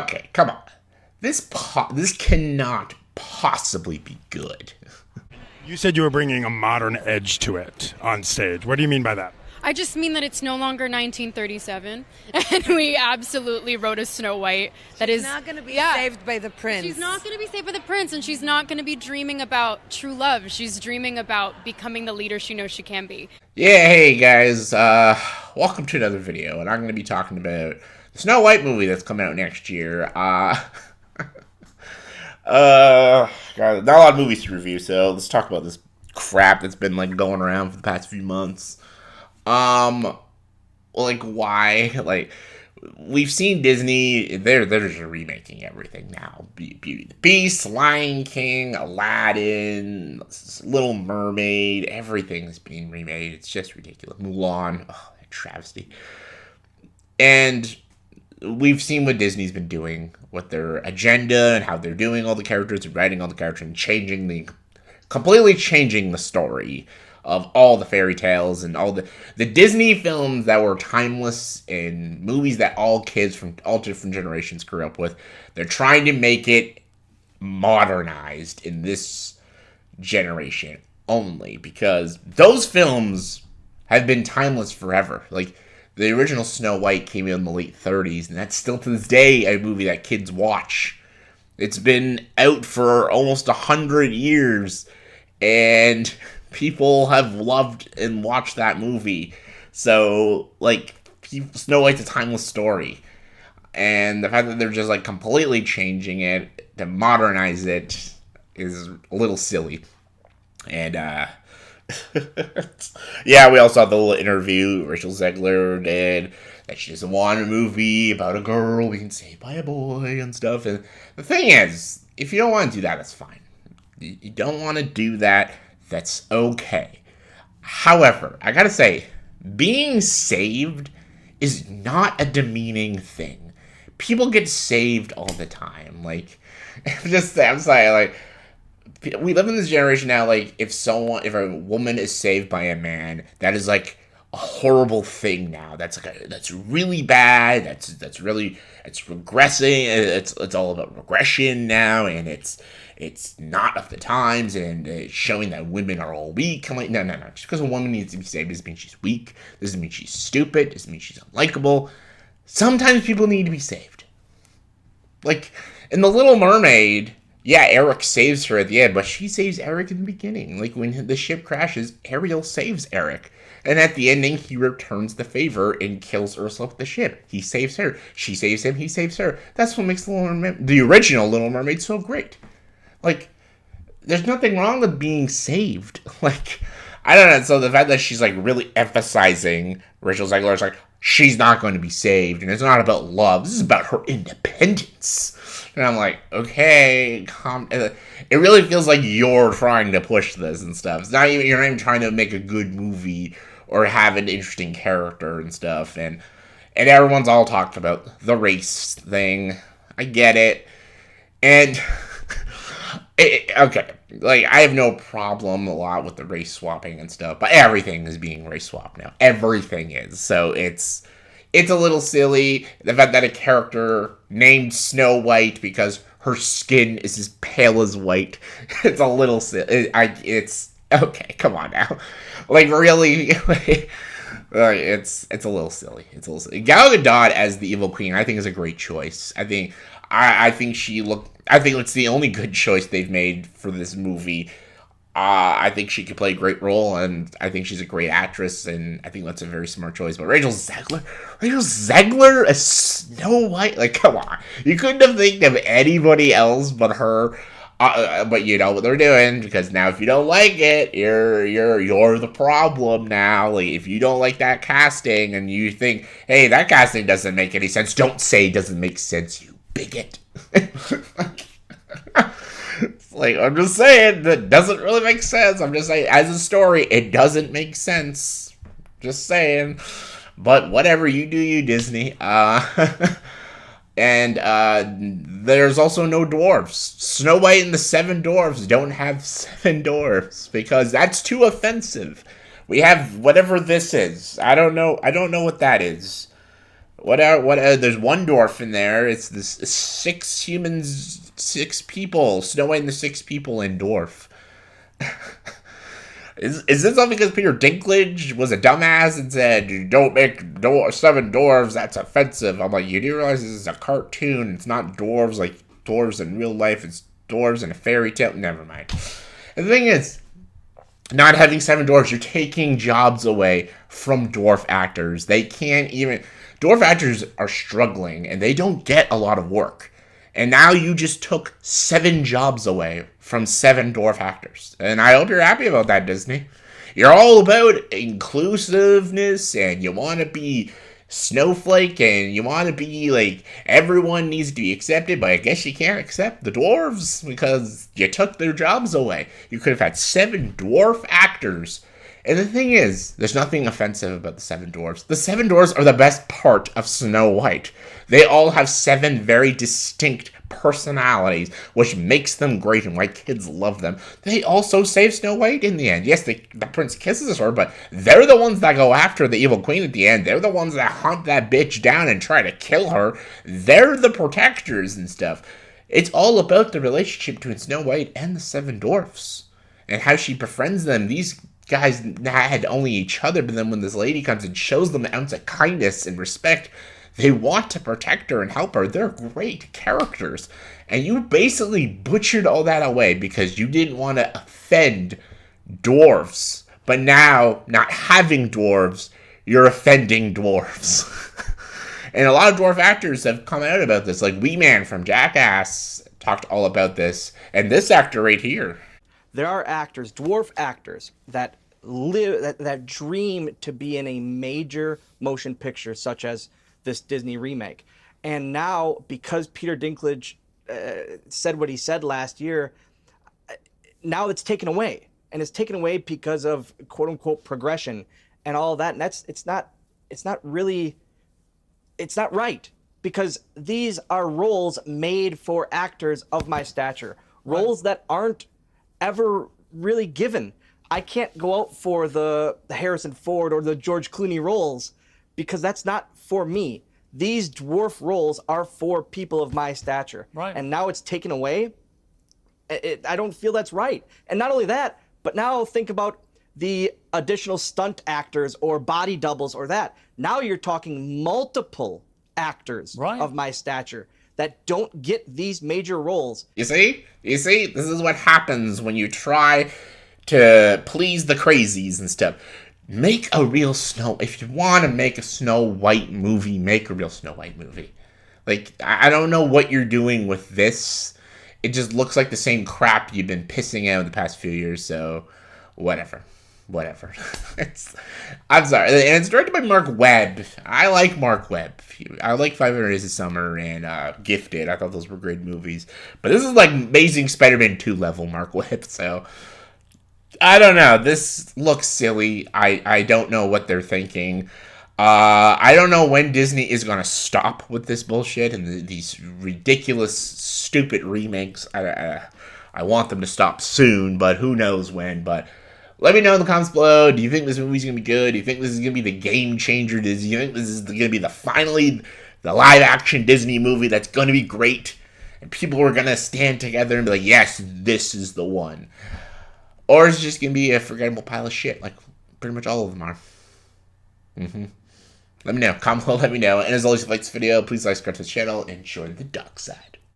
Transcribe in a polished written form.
Okay, come on. This cannot possibly be good. You said you were bringing a modern edge to it on stage. What do you mean by that? I just mean that it's no longer 1937, and we absolutely wrote a Snow White that is not going to be saved by the prince. She's not going to be saved by the prince, and she's not going to be dreaming about true love. She's dreaming about becoming the leader she knows she can be. Yeah, hey guys, welcome to another video, and I'm going to be talking about the Snow White movie that's coming out next year. God, not a lot of movies to review, so let's talk about this crap that's been like going around for the past few months. Why? Like, we've seen Disney, they're just remaking everything now. Beauty and the Beast, Lion King, Aladdin, Little Mermaid, everything's being remade. It's just ridiculous. Mulan, that travesty. And we've seen what Disney's been doing with their agenda and how they're doing all the characters and writing all the characters and completely changing the story of all the fairy tales and all the Disney films that were timeless and movies that all kids from all different generations grew up with. They're trying to make it modernized in this generation only because those films have been timeless forever. Like, the original Snow White came out in the late 30s, and that's still to this day a movie that kids watch. It's been out for almost 100 years, and people have loved and watched that movie. So, like, Snow White's a timeless story. And the fact that they're just, like, completely changing it to modernize it is a little silly. And, yeah, we also saw the little interview Rachel Zegler did, that she doesn't want a movie about a girl being saved by a boy and stuff. And the thing is, if you don't want to do that, that's fine. You don't want to do that, that's okay. However, I gotta say, being saved is not a demeaning thing. People get saved all the time. Like, I'm sorry, like, we live in this generation now, like, if a woman is saved by a man, that is, like, a horrible thing now. That's really bad. It's regressing. It's all about regression now, and it's not of the times, and it's showing that women are all weak. I'm like, no. Just because a woman needs to be saved doesn't mean she's weak. Doesn't mean she's stupid. Doesn't mean she's unlikable. Sometimes people need to be saved. Like, in The Little Mermaid, yeah, Eric saves her at the end, but she saves Eric in the beginning. Like, when the ship crashes, Ariel saves Eric. And at the ending, he returns the favor and kills Ursula with the ship. He saves her. She saves him. He saves her. That's what makes the original Little Mermaid so great. Like, there's nothing wrong with being saved. Like, I don't know. So the fact that she's, like, really emphasizing Rachel Zegler is like, she's not going to be saved. And it's not about love. This is about her independence. And I'm like, okay, it really feels like you're trying to push this and stuff. You're not even trying to make a good movie or have an interesting character and stuff. And everyone's all talked about the race thing. I get it. And okay, like, I have no problem a lot with the race swapping and stuff, but everything is being race swapped now. Everything is. So it's a little silly. The fact that a character named Snow White because her skin is as pale as white. It's a little silly. It's okay. Come on now. Like, really, it's a little silly. It's a little silly. Gal Gadot as the Evil Queen, I think, is a great choice. I think it's the only good choice they've made for this movie. I think she could play a great role, and I think she's a great actress, and I think that's a very smart choice. But Rachel Zegler as Snow White? Like, come on. You couldn't have think of anybody else but her. But you know what they're doing, because now if you don't like it, you're the problem now. Like, if you don't like that casting, and you think, hey, that casting doesn't make any sense, don't say it doesn't make sense, you bigot. Like, I'm just saying, that doesn't really make sense. I'm just saying, as a story, it doesn't make sense. Just saying. But whatever, you do you, Disney. And there's also no dwarves. Snow White and the Seven Dwarfs don't have 7 dwarfs, because that's too offensive. We have whatever this is. I don't know what that is. There's one dwarf in there. It's this 6 humans, 6 people. Snow White and the 6 people in dwarf. Is this all because Peter Dinklage was a dumbass and said, don't make 7 dwarves, that's offensive? I'm like, you do realize this is a cartoon. It's not dwarves like dwarves in real life. It's dwarves in a fairy tale. Never mind. And the thing is, not having 7 dwarves, you're taking jobs away from dwarf actors. They can't even... Dwarf actors are struggling, and they don't get a lot of work. And now you just took 7 jobs away from 7 dwarf actors. And I hope you're happy about that, Disney. You're all about inclusiveness, and you want to be snowflake, and you want to be like, everyone needs to be accepted, but I guess you can't accept the dwarves because you took their jobs away. You could have had 7 dwarf actors. And the thing is, there's nothing offensive about the 7 dwarves. The 7 dwarves are the best part of Snow White. They all have 7 very distinct personalities, which makes them great and why kids love them. They also save Snow White in the end. Yes, the prince kisses her, but they're the ones that go after the evil queen at the end. They're the ones that hunt that bitch down and try to kill her. They're the protectors and stuff. It's all about the relationship between Snow White and the 7 dwarfs and how she befriends them. These guys had only each other, but then when this lady comes and shows them an ounce of kindness and respect, they want to protect her and help her. They're great characters. And you basically butchered all that away because you didn't want to offend dwarves. But now, not having dwarves, you're offending dwarves. And a lot of dwarf actors have come out about this. Like Wee Man from Jackass talked all about this. And this actor right here. There are actors, dwarf actors, that live, that dream to be in a major motion picture, such as this Disney remake. And now, because Peter Dinklage said what he said last year, now it's taken away. And it's taken away because of quote unquote progression and all that. And it's not right. Because these are roles made for actors of my stature. Roles that aren't ever really given. I can't go out for the Harrison Ford or the George Clooney roles because that's not for me. These dwarf roles are for people of my stature. Right. And now it's taken away. I don't feel that's right. And not only that, but now think about the additional stunt actors or body doubles or that. Now you're talking multiple actors of my stature that don't get these major roles. You see? This is what happens when you try to please the crazies and stuff. Make a real if you want to make a Snow White movie, make a real Snow White movie. Like, I don't know what you're doing with this. It just looks like the same crap you've been pissing out the past few years, so whatever. I'm sorry. And it's directed by Mark Webb. I like Mark Webb. I like 500 Days of Summer and Gifted. I thought those were great movies. But this is like Amazing Spider-Man 2 level Mark Webb, so I don't know. This looks silly. I don't know what they're thinking. I don't know when Disney is going to stop with this bullshit and these ridiculous, stupid remakes. I want them to stop soon, but who knows when. But let me know in the comments below. Do you think this movie's going to be good? Do you think this is going to be the game changer? Do you think this is going to be the live action Disney movie that's going to be great? And people are going to stand together and be like, yes, this is the one. Or is it just going to be a forgettable pile of shit like pretty much all of them are? Let me know. Comment below, let me know. And as always, if you like this video, please like, subscribe to the channel, and join the dark side.